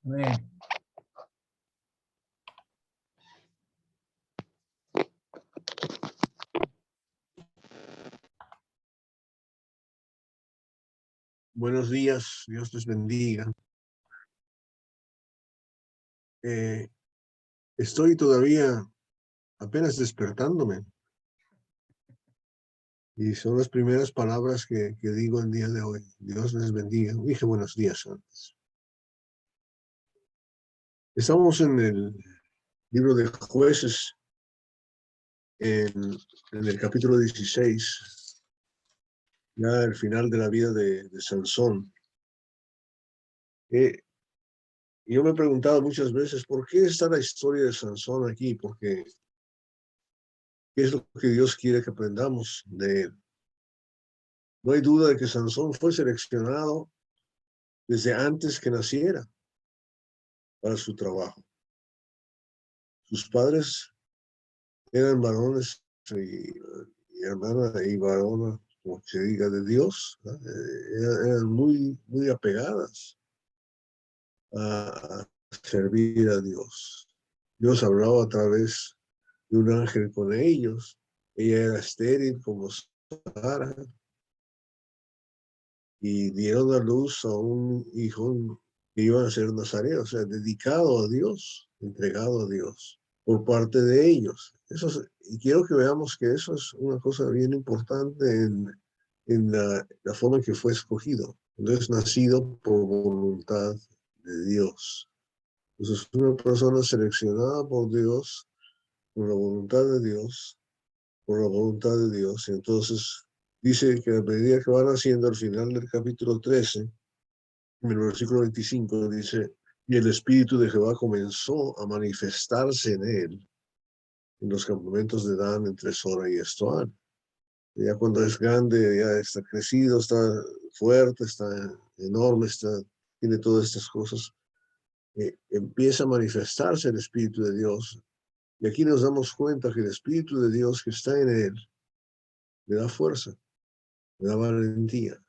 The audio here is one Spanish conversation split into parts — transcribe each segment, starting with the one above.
Amén. Buenos días, Dios les bendiga. Estoy todavía apenas despertándome y son las primeras palabras que digo el día de hoy. Dios les bendiga. Dije buenos días antes. Estamos en el libro de Jueces, en el capítulo 16, ya el final de la vida de Sansón. Yo me he preguntado muchas veces, ¿por qué está la historia de Sansón aquí? Porque ¿qué es lo que Dios quiere que aprendamos de él? No hay duda de que Sansón fue seleccionado desde antes que naciera para su trabajo. Sus padres eran varones y hermana y varona, como se diga, de Dios, ¿no? Eran muy apegadas a servir a Dios. Dios hablaba a través de un ángel con ellos. Ella era estéril como Sara y dieron a luz a un hijo que iba a ser nazareo, o sea, dedicado a Dios, entregado a Dios por parte de ellos. Y quiero que veamos que eso es una cosa bien importante en la forma en que fue escogido. Entonces, nacido por voluntad de Dios. Entonces, una persona seleccionada por Dios, por la voluntad de Dios, por la voluntad de Dios. Y entonces, dice que a medida que van haciendo al final del capítulo 13, en el versículo 25, dice, y el Espíritu de Jehová comenzó a manifestarse en él, en los campamentos de Dan, entre Sora y Estoán. Ya cuando es grande, ya está crecido, está fuerte, está enorme, tiene todas estas cosas. Empieza a manifestarse el Espíritu de Dios. Y aquí nos damos cuenta que el Espíritu de Dios que está en él le da fuerza, le da valentía,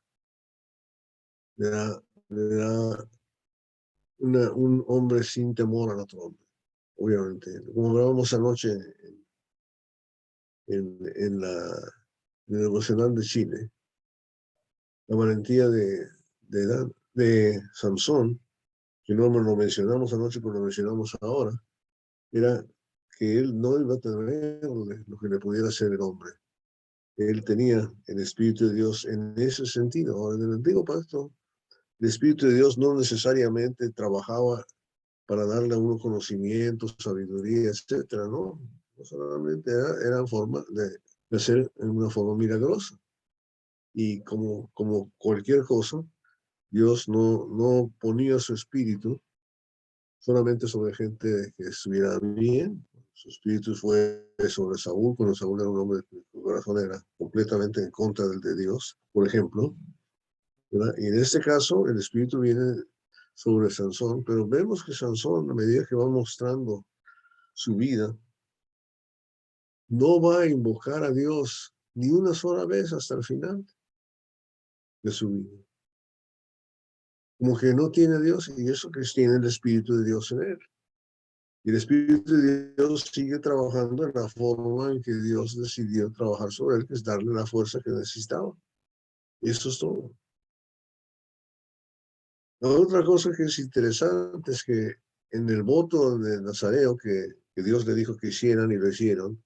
le da un hombre sin temor al otro hombre, obviamente. Como hablábamos anoche en el devocional de Chile, la valentía de Sansón, que no lo mencionamos anoche, pero lo mencionamos ahora, era que él no iba a tener lo que le pudiera hacer el hombre. Él tenía el Espíritu de Dios en ese sentido. Ahora, en el Antiguo Pacto, el Espíritu de Dios no necesariamente trabajaba para darle a uno conocimiento, sabiduría, etcétera, ¿no? No solamente era forma de hacer en una forma milagrosa. Y como cualquier cosa, Dios no ponía su espíritu solamente sobre gente que estuviera bien. Su espíritu fue sobre Saúl, cuando Saúl era un hombre que su corazón era completamente en contra del de Dios, por ejemplo, ¿verdad? Y en este caso, el espíritu viene sobre Sansón, pero vemos que Sansón, a medida que va mostrando su vida, no va a invocar a Dios ni una sola vez hasta el final de su vida. Como que no tiene a Dios, y eso que tiene el Espíritu de Dios en él. Y el Espíritu de Dios sigue trabajando en la forma en que Dios decidió trabajar sobre él, que es darle la fuerza que necesitaba. Y eso es todo. La otra cosa que es interesante es que en el voto de Nazareo que Dios le dijo que hicieran y lo hicieron,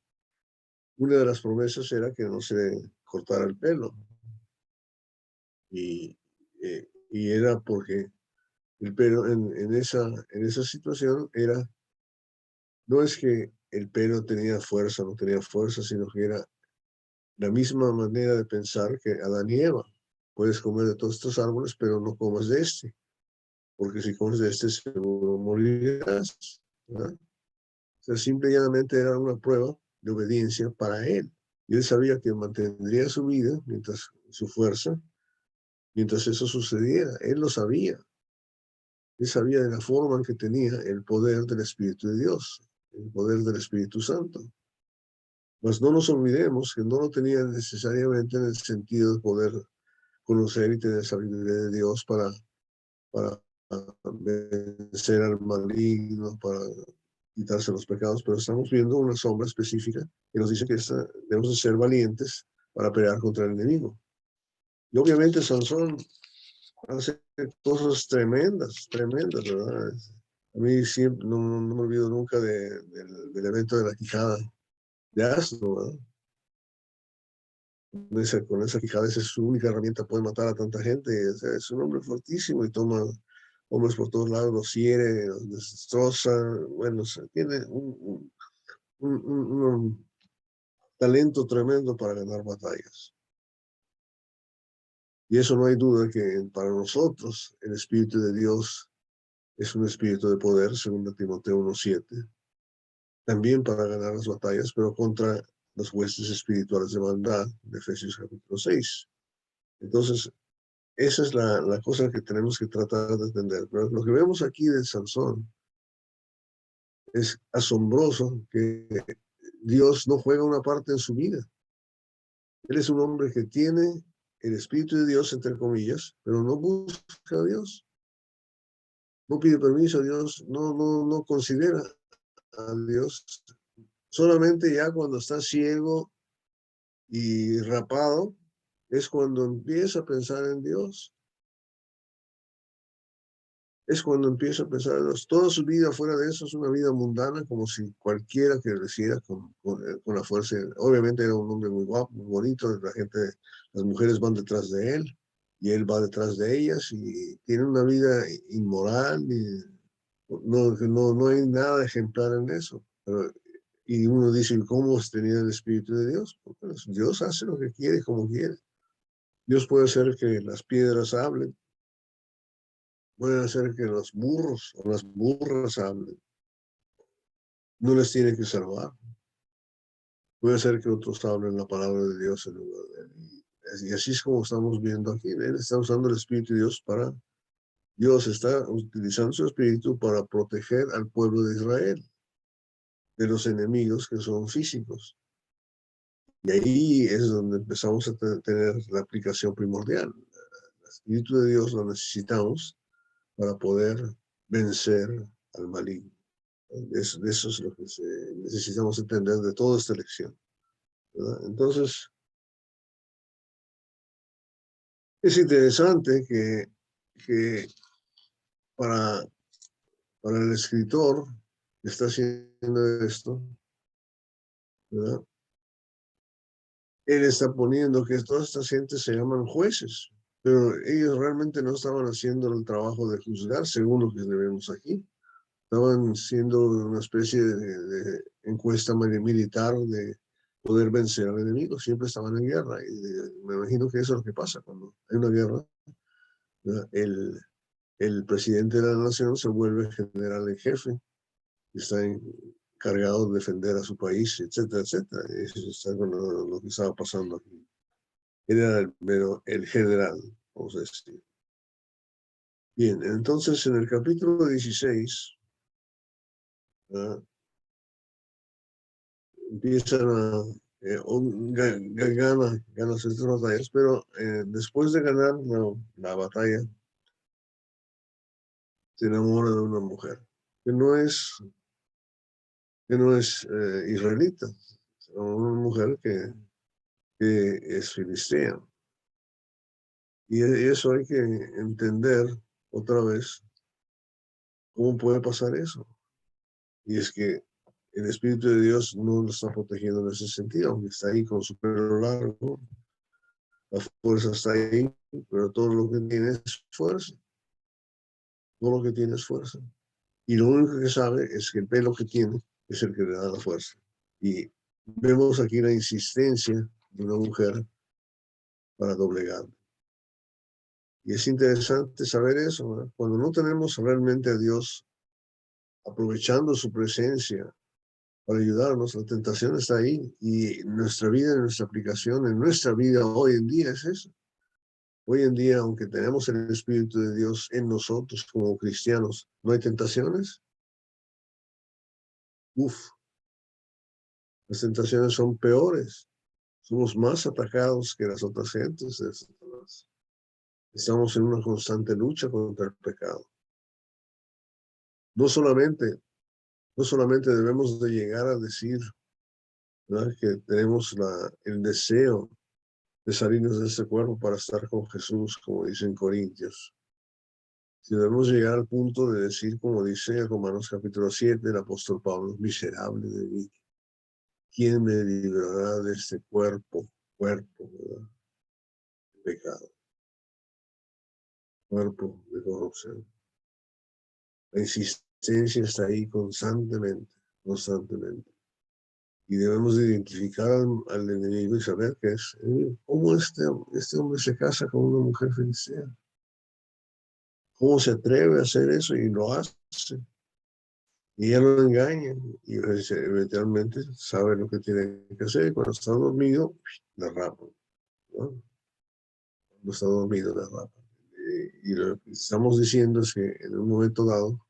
una de las promesas era que no se cortara el pelo. Y era porque el pelo en esa situación no es que el pelo tenía fuerza, no tenía fuerza, sino que era la misma manera de pensar que Adán y Eva. Puedes comer de todos estos árboles, pero no comas de este, porque si comes de este seguro morirás, ¿verdad? O sea, simple y llanamente era una prueba de obediencia para él. Y él sabía que mantendría su vida, su fuerza, mientras eso sucediera. Él lo sabía. Él sabía de la forma en que tenía el poder del Espíritu de Dios, el poder del Espíritu Santo. Mas no nos olvidemos que no lo tenía necesariamente en el sentido de poder conocer y tener sabiduría de Dios para vencer al maligno, para quitarse los pecados, pero estamos viendo una sombra específica que nos dice que debemos de ser valientes para pelear contra el enemigo. Y obviamente Sansón hace cosas tremendas, tremendas, ¿verdad? A mí siempre, no me olvido nunca del evento de la quijada de asno, ¿verdad? Con esa quijada, esa es su única herramienta, puede matar a tanta gente. O sea, es un hombre fortísimo y toma hombres por todos lados, los hiere, los destroza. Bueno, o sea, tiene un talento tremendo para ganar batallas. Y eso no hay duda que para nosotros el Espíritu de Dios es un espíritu de poder, según Timoteo 1:7, también para ganar las batallas, pero contra las huestes espirituales de maldad, de Efesios capítulo 6. Entonces, esa es la cosa que tenemos que tratar de entender. Pero lo que vemos aquí de Sansón es asombroso, que Dios no juega una parte en su vida. Él es un hombre que tiene el Espíritu de Dios, entre comillas, pero no busca a Dios. No pide permiso a Dios, no considera a Dios. Solamente ya cuando está ciego y rapado es cuando empieza a pensar en Dios. Es cuando empieza a pensar en Dios. Toda su vida fuera de eso es una vida mundana, como si cualquiera que creciera con la fuerza. Obviamente era un hombre muy guapo, muy bonito, las mujeres van detrás de él y él va detrás de ellas y tiene una vida inmoral y no hay nada ejemplar en eso. Y uno dice, ¿cómo has tenido el Espíritu de Dios? Porque Dios hace lo que quiere, como quiere. Dios puede hacer que las piedras hablen, puede hacer que los burros o las burras hablen. No les tiene que salvar. Puede hacer que otros hablen la palabra de Dios en lugar de él. Y así es como estamos viendo aquí. Él está usando el Espíritu de Dios Dios está utilizando su Espíritu para proteger al pueblo de Israel de los enemigos que son físicos. Y ahí es donde empezamos a tener la aplicación primordial. El Espíritu de Dios lo necesitamos para poder vencer al maligno. Eso es lo que necesitamos entender de toda esta lección, ¿verdad? Entonces, es interesante que para, para el escritor que está haciendo esto, ¿verdad? Él está poniendo que todas estas gentes se llaman jueces, pero ellos realmente no estaban haciendo el trabajo de juzgar, según lo que vemos aquí. Estaban siendo una especie de encuesta militar de poder vencer al enemigo. Siempre estaban en guerra. Y me imagino que eso es lo que pasa cuando hay una guerra. El presidente de la nación se vuelve general en jefe. Está encargado de defender a su país, etcétera, etcétera. Eso está con lo que estaba pasando aquí. Él era el general, vamos a decir. Bien, entonces en el capítulo 16, ¿verdad? Empiezan a gana estas batallas, pero después de ganar la batalla, se enamora de una mujer que no es israelita, una mujer que es filistea. Y eso hay que entender otra vez cómo puede pasar eso. Y es que el Espíritu de Dios no lo está protegiendo en ese sentido, aunque está ahí con su pelo largo, la fuerza está ahí, pero todo lo que tiene es fuerza. Todo lo que tiene es fuerza. Y lo único que sabe es que el pelo que tiene es el que le da la fuerza. Y vemos aquí la insistencia de una mujer para doblegar. Y es interesante saber eso, ¿verdad? Cuando no tenemos realmente a Dios aprovechando su presencia para ayudarnos, la tentación está ahí. Y nuestra vida, nuestra aplicación, en nuestra vida hoy en día es eso. Hoy en día, aunque tenemos el Espíritu de Dios en nosotros como cristianos, ¿no hay tentaciones? Uf, las tentaciones son peores. Somos más atacados que las otras gentes. Estamos en una constante lucha contra el pecado. No solamente, no solamente debemos de llegar a decir, ¿verdad?, que tenemos el deseo de salirnos de este cuerpo para estar con Jesús, como dicen Corintios. Si debemos llegar al punto de decir, como dice Romanos capítulo 7, el apóstol Pablo, miserable de mí, ¿quién me librará de este cuerpo, ¿verdad?, de pecado, cuerpo de corrupción? La insistencia está ahí constantemente, constantemente. Y debemos identificar al enemigo y saber que es, cómo este hombre se casa con una mujer filistea. ¿Cómo se atreve a hacer eso? Y lo hace. Y ella lo engaña. Y eventualmente sabe lo que tiene que hacer. Cuando está dormido, la rapa, ¿no? Cuando está dormido, la rapa. Y lo que estamos diciendo es que en un momento dado,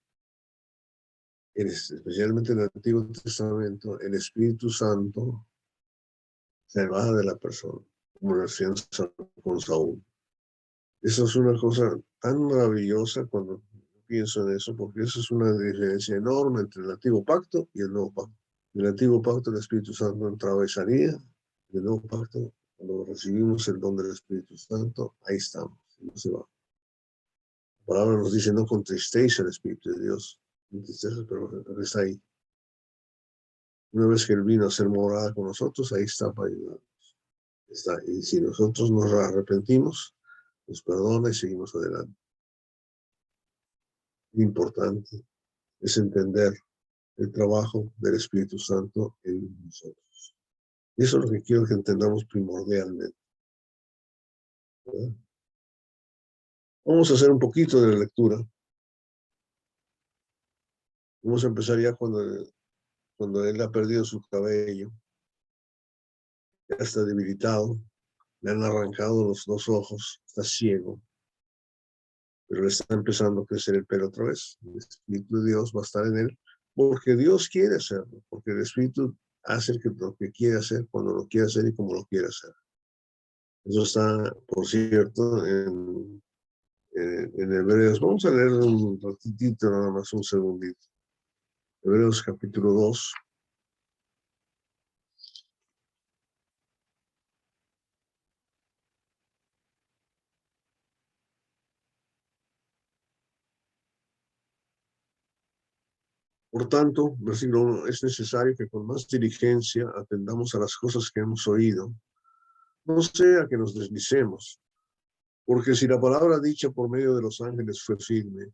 especialmente en el Antiguo Testamento, el Espíritu Santo se va de la persona, como lo hacían con Saúl. Eso es una cosa tan maravillosa cuando pienso en eso, porque eso es una diferencia enorme entre el Antiguo Pacto y el Nuevo Pacto. En el Antiguo Pacto el Espíritu Santo entraba y salía. En el Nuevo Pacto, cuando recibimos el don del Espíritu Santo, ahí estamos, no se va. La palabra nos dice, no contristéis el Espíritu de Dios, no tristeza, pero está ahí. Una vez que Él vino a ser morada con nosotros, ahí está para ayudarnos. Está. Y si nosotros nos arrepentimos, nos perdona y seguimos adelante. Lo importante es entender el trabajo del Espíritu Santo en nosotros. Y eso es lo que quiero que entendamos primordialmente, ¿verdad? Vamos a hacer un poquito de la lectura. Vamos a empezar ya cuando él ha perdido su cabello, ya está debilitado, le han arrancado los dos ojos, está ciego, pero le está empezando a crecer el pelo otra vez. El Espíritu de Dios va a estar en él, porque Dios quiere hacerlo, porque el Espíritu hace lo que quiere hacer, cuando lo quiere hacer y como lo quiere hacer. Eso está, por cierto, en Hebreos. Vamos a leer un ratitito, nada más un segundito. Hebreos capítulo 2. Por tanto, versículo 1, es necesario que con más diligencia atendamos a las cosas que hemos oído, no sea que nos deslicemos, porque si la palabra dicha por medio de los ángeles fue firme,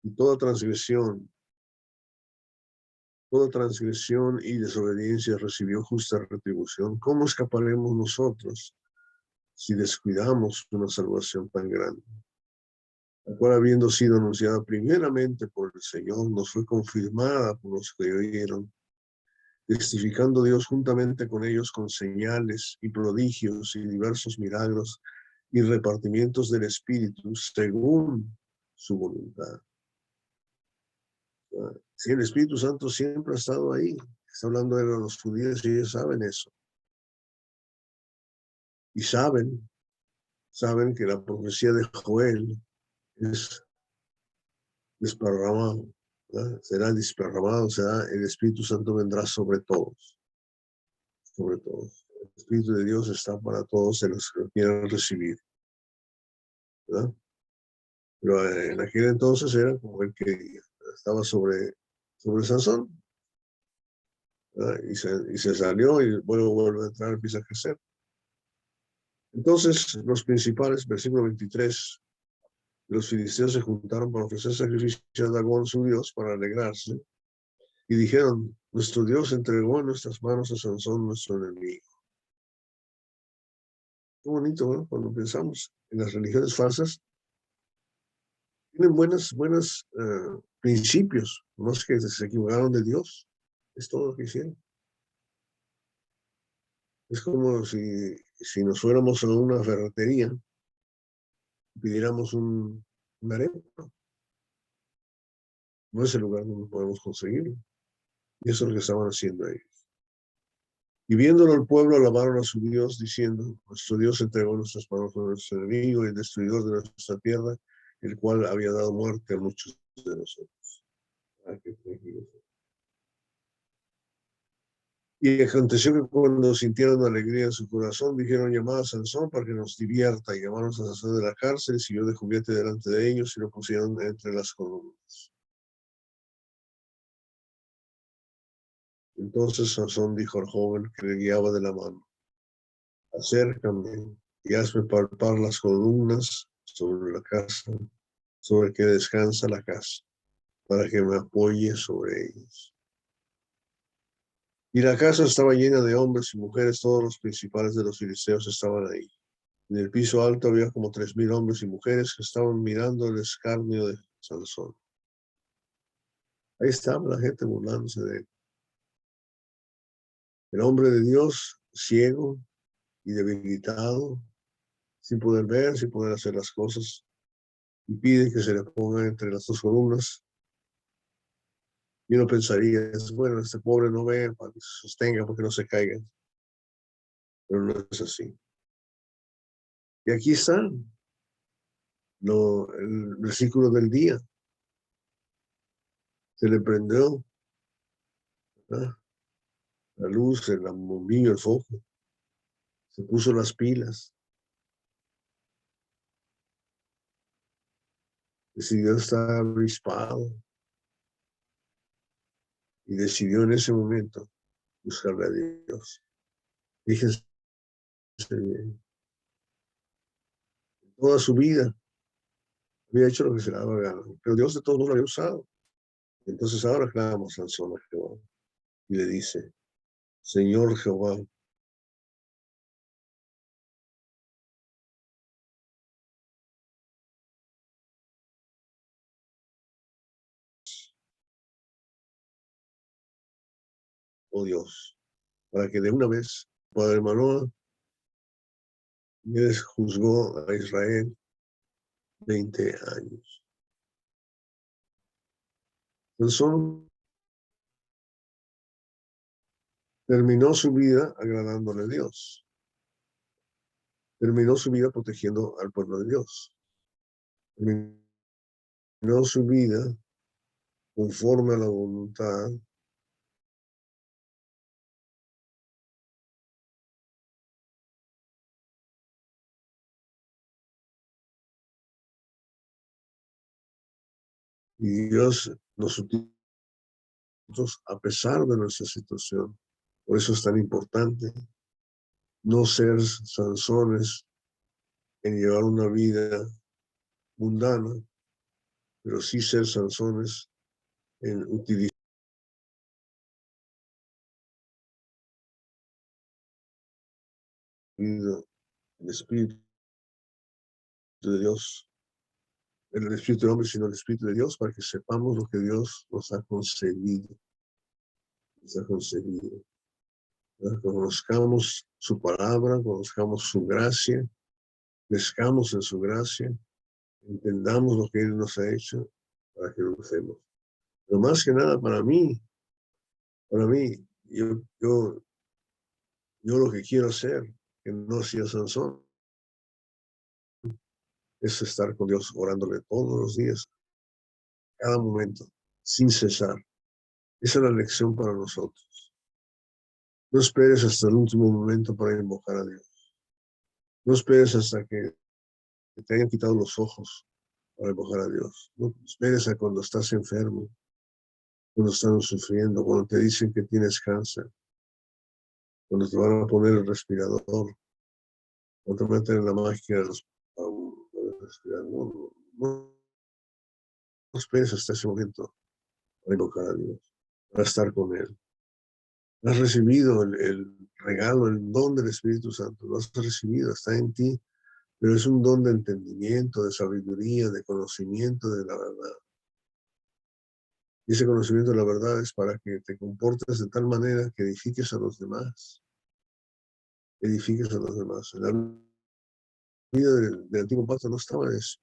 y toda transgresión y desobediencia recibió justa retribución, ¿cómo escaparemos nosotros si descuidamos una salvación tan grande, la cual, habiendo sido anunciada primeramente por el Señor, nos fue confirmada por los que oyeron, testificando Dios juntamente con ellos con señales y prodigios y diversos milagros y repartimientos del Espíritu según su voluntad? Sí, el Espíritu Santo siempre ha estado ahí. Está hablando de los judíos y ellos saben eso. Y saben que la profecía de Joel es desparramado, ¿verdad? Será desparramado, el Espíritu Santo vendrá sobre todos, sobre todos. El Espíritu de Dios está para todos los que lo quieran recibir, ¿verdad? Pero en aquel entonces era como el que estaba sobre Sansón, ¿verdad? Y se salió y luego vuelve a entrar, empieza a crecer. Entonces, los principales, versículo 23, los filisteos se juntaron para ofrecer sacrificios a Dagón, su Dios, para alegrarse, y dijeron, nuestro Dios entregó en nuestras manos a Sansón, nuestro enemigo. Qué bonito, ¿no? Cuando pensamos en las religiones falsas, tienen buenos principios, no es que se equivocaron de Dios, es todo lo que hicieron. Es como si nos fuéramos a una ferretería y pidiéramos una arepa. No es el lugar donde podemos conseguirlo. Y eso es lo que estaban haciendo ellos. Y viéndolo el pueblo, alabaron a su Dios, diciendo, nuestro Dios entregó nuestras manos a nuestro enemigo y el destruidor de nuestra tierra, el cual había dado muerte a muchos de nosotros. Ah, qué tranquilo. Y aconteció que cuando sintieron alegría en su corazón, dijeron: llamad a Sansón para que nos divierta. Y llamaron a Sansón de la cárcel, siguió de juguete delante de ellos y lo pusieron entre las columnas. Entonces Sansón dijo al joven que le guiaba de la mano: acércame y hazme palpar las columnas sobre la casa, sobre que descansa la casa, para que me apoye sobre ellas. Y la casa estaba llena de hombres y mujeres, todos los principales de los filisteos estaban ahí. En el piso alto había como 3000 hombres y mujeres que estaban mirando el escarnio de Sansón. Ahí estaba la gente burlándose de él. El hombre de Dios, ciego y debilitado, sin poder ver, sin poder hacer las cosas, y pide que se le ponga entre las dos columnas. Y uno pensaría: bueno, este pobre no ve para que se sostenga, porque no se caiga. Pero no es así. Y aquí está el versículo del día. Se le prendió, ¿verdad?, la luz, el bombillo, el foco. Se puso las pilas. Decidió estar avispado y decidió en ese momento buscarle a Dios. Fíjense bien, toda su vida había hecho lo que se le daba gana, pero Dios de todos modos lo había usado. Entonces ahora clama Sansón a Jehová y le dice: Señor Jehová, oh Dios, para que de una vez, Padre Manoah, juzgó a Israel 20 años. Sansón terminó su vida agradándole a Dios. Terminó su vida protegiendo al pueblo de Dios. Terminó su vida conforme a la voluntad y Dios nos utiliza a pesar de nuestra situación. Por eso es tan importante no ser Sansones en llevar una vida mundana, pero sí ser Sansones en utilizar el Espíritu de Dios, el Espíritu del hombre, sino el Espíritu de Dios, para que sepamos lo que Dios nos ha concedido. Nos ha concedido. Conozcamos su palabra, conozcamos su gracia, crezcamos en su gracia, entendamos lo que Él nos ha hecho para que lo usemos. Pero más que nada para mí, yo lo que quiero hacer, que no sea Sansón, es estar con Dios orándole todos los días, cada momento, sin cesar. Esa es la lección para nosotros. No esperes hasta el último momento para invocar a Dios. No esperes hasta que te hayan quitado los ojos para invocar a Dios. No esperes a cuando estás enfermo, cuando están sufriendo, cuando te dicen que tienes cáncer, cuando te van a poner el respirador, cuando te meten en la máquina para respirar. No esperes hasta ese momento para invocar a Dios, para estar con Él. Has recibido el regalo, el don del Espíritu Santo, lo has recibido, está en ti, pero es un don de entendimiento, de sabiduría, de conocimiento de la verdad. Y ese conocimiento de la verdad es para que te comportes de tal manera que edifiques a los demás. Edifiques a los demás. En la vida del antiguo pacto no estaba eso.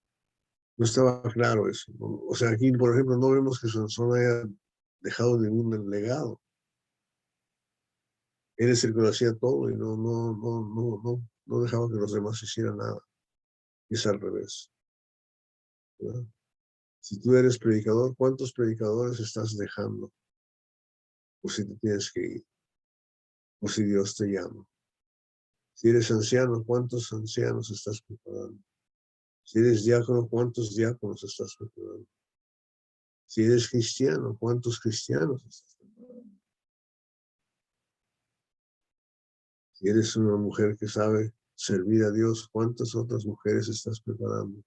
No estaba claro eso. O sea, aquí, por ejemplo, no vemos que Sansón haya dejado ningún legado. Él es el que lo hacía todo y no dejaba que los demás hicieran nada. Y es al revés, ¿verdad? Si tú eres predicador, ¿cuántos predicadores estás dejando? O si te tienes que ir, o si Dios te llama. Si eres anciano, ¿cuántos ancianos estás preparando? Si eres diácono, ¿cuántos diáconos estás preparando? Si eres cristiano, ¿cuántos cristianos estás preparando? Si eres una mujer que sabe servir a Dios, ¿cuántas otras mujeres estás preparando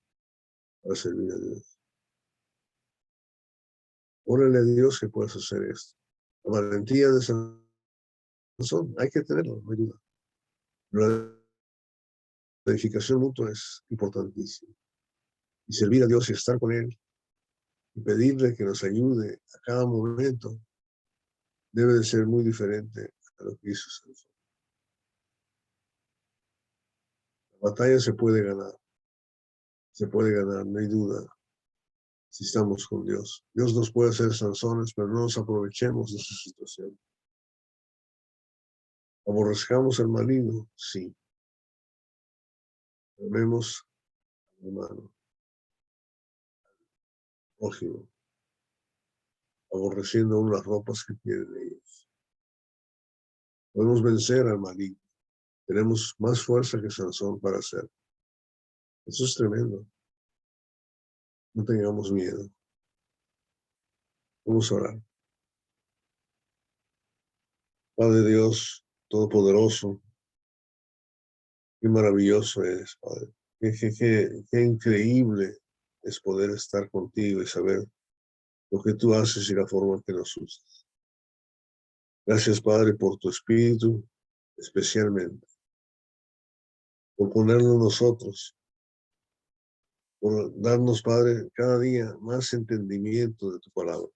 para servir a Dios? Órale a Dios que puedas hacer esto. La valentía de Sansón, hay que tenerlo, no hay duda. La edificación mutua es importantísima. Y servir a Dios y estar con Él y pedirle que nos ayude a cada momento debe de ser muy diferente a lo que hizo Sansón. La batalla se puede ganar, no hay duda, si estamos con Dios. Dios nos puede hacer Sansones, pero no nos aprovechemos de su situación. ¿Aborrezcamos al maligno? Sí. Amemos al hermano, prójimo, aborreciendo aún las ropas que tienen ellos. Podemos vencer al maligno. Tenemos más fuerza que Sansón para hacerlo. Eso es tremendo. No tengamos miedo. Vamos a orar. Padre Dios, Todopoderoso, qué maravilloso eres, Padre. Qué increíble es poder estar contigo y saber lo que tú haces y la forma en que nos usas. Gracias, Padre, por tu Espíritu, especialmente, por ponerlo en nosotros, por darnos, Padre, cada día más entendimiento de tu palabra,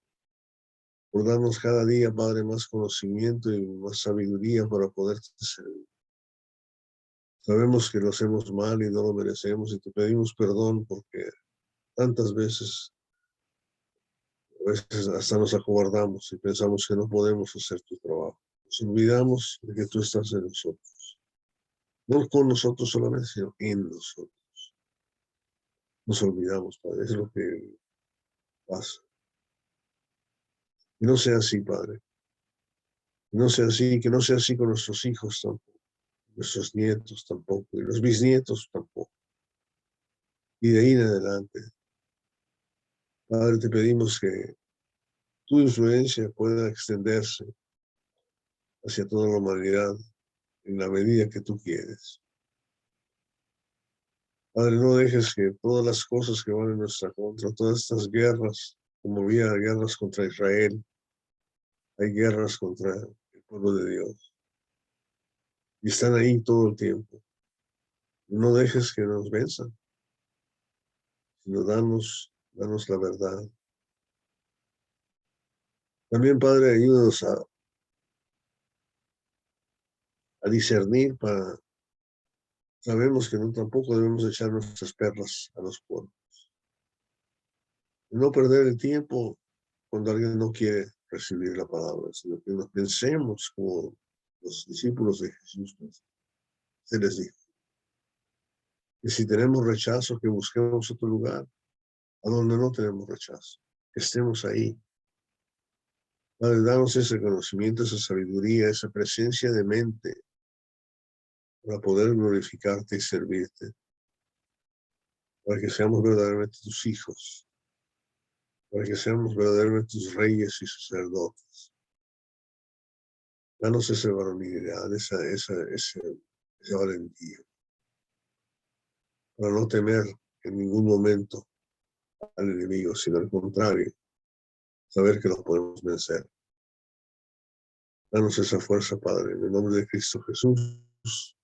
por darnos cada día, Padre, más conocimiento y más sabiduría para poderte servir. Sabemos que lo hacemos mal y no lo merecemos y te pedimos perdón porque tantas veces, a veces hasta nos acobardamos y pensamos que no podemos hacer tu trabajo. Nos olvidamos de que tú estás en nosotros. No con nosotros solamente, sino en nosotros. Nos olvidamos, Padre, es lo que pasa. Y no sea así, Padre. Y no sea así, que no sea así con nuestros hijos tampoco, nuestros nietos tampoco, y los bisnietos tampoco. Y de ahí en adelante, Padre, te pedimos que tu influencia pueda extenderse hacia toda la humanidad en la medida que tú quieres. Padre, no dejes que todas las cosas que van en nuestra contra, todas estas guerras, como había guerras contra Israel, hay guerras contra el pueblo de Dios. Y están ahí todo el tiempo. No dejes que nos venzan, sino danos la verdad. También, Padre, ayúdanos a discernir para... Sabemos que no tampoco debemos echar nuestras perlas a los pueblos. No perder el tiempo cuando alguien no quiere recibir la palabra, sino que nos pensemos como los discípulos de Jesús. Se les dijo que si tenemos rechazo, que busquemos otro lugar a donde no tenemos rechazo, que estemos ahí. Padre, danos ese conocimiento, esa sabiduría, esa presencia de mente para poder glorificarte y servirte, para que seamos verdaderamente tus hijos, para que seamos verdaderamente tus reyes y sacerdotes. Danos esa varonilidad, esa valentía, para no temer en ningún momento al enemigo, sino al contrario, saber que lo podemos vencer. Danos esa fuerza, Padre, en el nombre de Cristo Jesús.